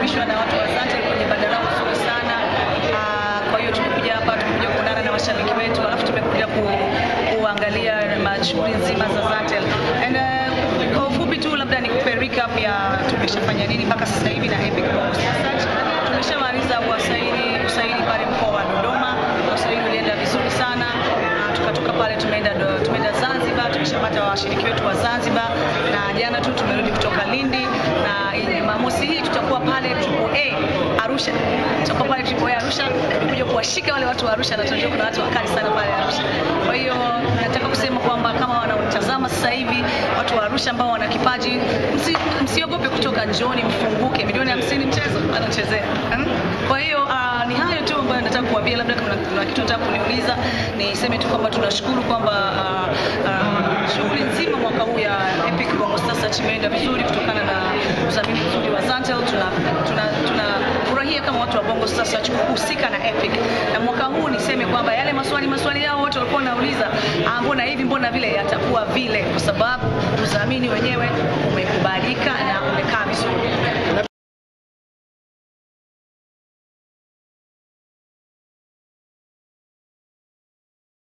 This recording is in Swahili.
tumekaribishwa na watu wa Zantel kwenye banda lao nzuri sana. Kwa hiyo tumekuja hapa, tumekuja kuonana na mashabiki wetu, alafu tumekuja kuangalia shughuli nzima za Zantel. And kwa ufupi tu labda nikupe recap ya tumeshafanya nini mpaka sasa hivi na Epic Bongo Sasa. Tumeshamaliza usaili pale mkoa wa Dodoma. Usaili ulienda vizuri sana. Tukatoka pale tumeenda Zanzibar, tumeshapata washiriki wetu wa Zanzibar, na jana tu tumerudi kutoka Lindi, na Jumamosi hii tutakuwa pale Triple A Arusha. Tutakuwa pale Triple A Arusha kuja kuwashika wale watu wa Arusha, na tunajua kuna watu wakali sana pale Arusha. Kwa hiyo nataka kusema kwamba kama wanaotazama sasa hivi watu wa Arusha ambao wana kipaji, msiogope kutoka, njooni mfunguke. Milioni 50 mchezo anachezea. Kwa hiyo ni hayo tu ambayo nataka kuambia. Labda kama kuna kitu nataka kuniuliza, niseme tu kwamba tunashukuru kwamba shughuli nzima mwaka huu ya Epic Bongo Sasa imeenda vizuri kutokana na udhamini mzuri wa Zantel. Tunafurahia kama watu wa Bongo Sasa kuhusika na Epic. Na mwaka huu niseme kwamba yale maswali yao wote walikuwa wanauliza, mbona hivi mbona vile, yatakuwa vile, kwa sababu udhamini wenyewe umekubalika na